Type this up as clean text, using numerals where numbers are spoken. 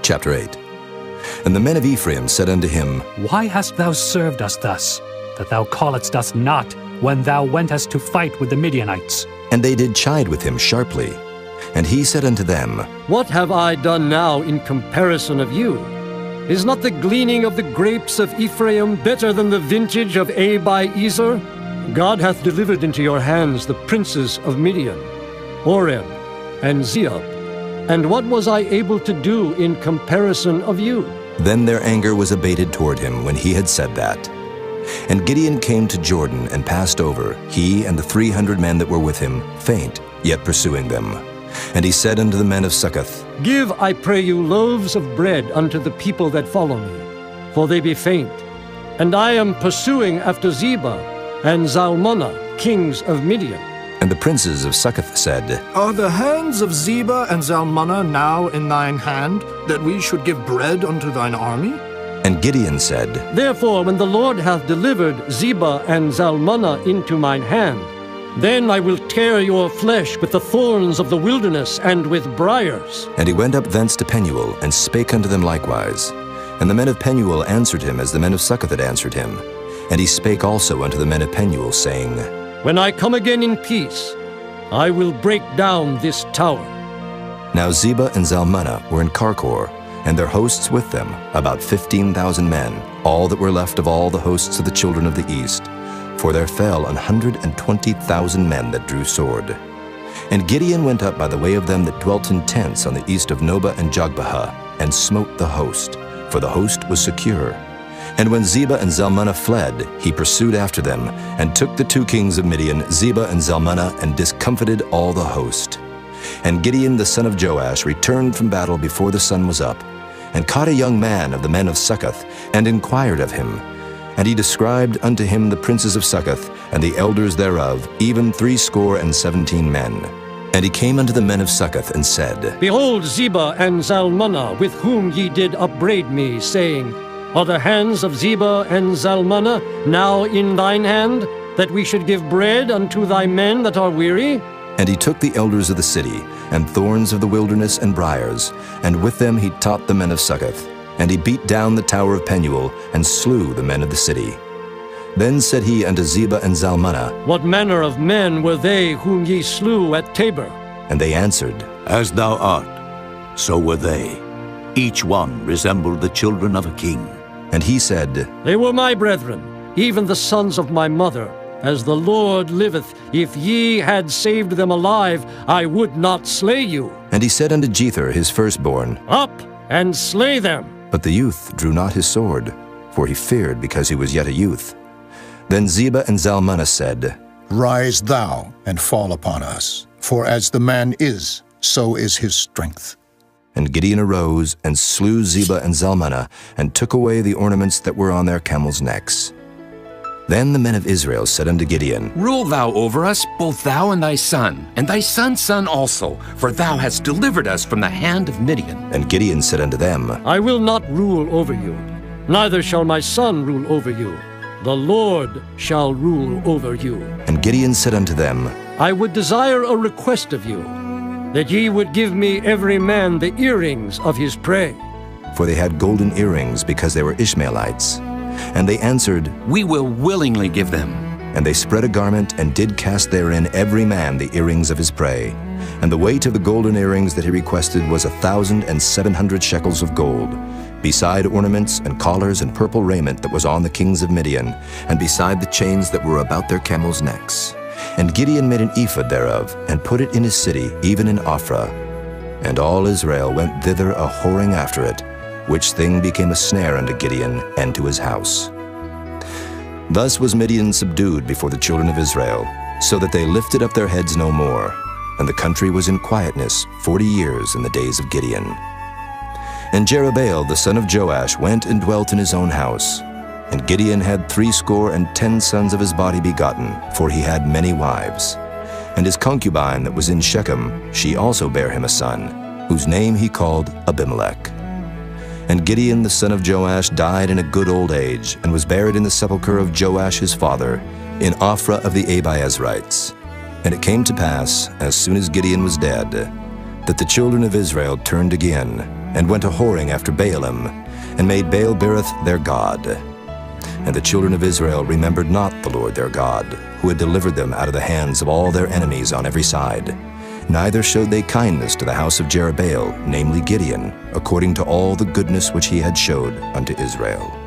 Chapter 8. And the men of Ephraim said unto him, Why hast thou served us thus, that thou calledst us not, when thou wentest to fight with the Midianites? And they did chide with him sharply. And he said unto them, What have I done now in comparison of you? Is not the gleaning of the grapes of Ephraim better than the vintage of Abiezer? God hath delivered into your hands the princes of Midian, Oreb and Zeeb. And what was I able to do in comparison of you? Then their anger was abated toward him when he had said that. And Gideon came to Jordan and passed over, he and the 300 men that were with him, faint, yet pursuing them. And he said unto the men of Succoth, Give, I pray you, loaves of bread unto the people that follow me, for they be faint. And I am pursuing after Zebah and Zalmunna, kings of Midian. And the princes of Succoth said, Are the hands of Zebah and Zalmunna now in thine hand, that we should give bread unto thine army? And Gideon said, Therefore, when the Lord hath delivered Zebah and Zalmunna into mine hand, then I will tear your flesh with the thorns of the wilderness and with briers. And he went up thence to Penuel, and spake unto them likewise. And the men of Penuel answered him as the men of Succoth had answered him. And he spake also unto the men of Penuel, saying, When I come again in peace, I will break down this tower. Now Zebah and Zalmunna were in Karkor, and their hosts with them, about 15,000 men, all that were left of all the hosts of the children of the east. For there fell 120,000 men that drew sword. And Gideon went up by the way of them that dwelt in tents on the east of Nobah and Jogbehah, and smote the host, for the host was secure. And when Zebah and Zalmunna fled, he pursued after them, and took the 2 kings of Midian, Zebah and Zalmunna, and discomfited all the host. And Gideon the son of Joash returned from battle before the sun was up, and caught a young man of the men of Succoth, and inquired of him. And he described unto him the princes of Succoth, and the elders thereof, even 17 men. And he came unto the men of Succoth, and said, Behold Zebah and Zalmunna, with whom ye did upbraid me, saying, Are the hands of Zebah and Zalmunna now in thine hand, that we should give bread unto thy men that are weary? And he took the elders of the city, and thorns of the wilderness, and briers, and with them he taught the men of Succoth. And he beat down the tower of Penuel, and slew the men of the city. Then said he unto Zebah and Zalmunna, What manner of men were they whom ye slew at Tabor? And they answered, As thou art, so were they. Each one resembled the children of a king. And he said, They were my brethren, even the sons of my mother. As the Lord liveth, if ye had saved them alive, I would not slay you. And he said unto Jether his firstborn, Up and slay them. But the youth drew not his sword, for he feared because he was yet a youth. Then Zebah and Zalmunna said, Rise thou and fall upon us, for as the man is, so is his strength. And Gideon arose and slew Zebah and Zalmunna, and took away the ornaments that were on their camels' necks. Then the men of Israel said unto Gideon, Rule thou over us, both thou and thy son, and thy son's son also, for thou hast delivered us from the hand of Midian. And Gideon said unto them, I will not rule over you, neither shall my son rule over you. The Lord shall rule over you. And Gideon said unto them, I would desire a request of you, that ye would give me every man the earrings of his prey. For they had golden earrings, because they were Ishmaelites. And they answered, We will willingly give them. And they spread a garment, and did cast therein every man the earrings of his prey. And the weight of the golden earrings that he requested was 1,700 shekels of gold, beside ornaments and collars and purple raiment that was on the kings of Midian, and beside the chains that were about their camels' necks. And Gideon made an ephod thereof, and put it in his city, even in Ophrah. And all Israel went thither a-whoring after it, which thing became a snare unto Gideon and to his house. Thus was Midian subdued before the children of Israel, so that they lifted up their heads no more, and the country was in quietness 40 years in the days of Gideon. And Jerubbaal the son of Joash went and dwelt in his own house. And Gideon had 70 sons of his body begotten, for he had many wives. And his concubine that was in Shechem, she also bare him a son, whose name he called Abimelech. And Gideon the son of Joash died in a good old age, and was buried in the sepulchre of Joash his father, in Ophrah of the Abiezrites. And it came to pass, as soon as Gideon was dead, that the children of Israel turned again, and went a-whoring after Baalim, and made Baal-berith their god. And the children of Israel remembered not the Lord their God, who had delivered them out of the hands of all their enemies on every side. Neither showed they kindness to the house of Jerubbaal, namely Gideon, according to all the goodness which he had showed unto Israel.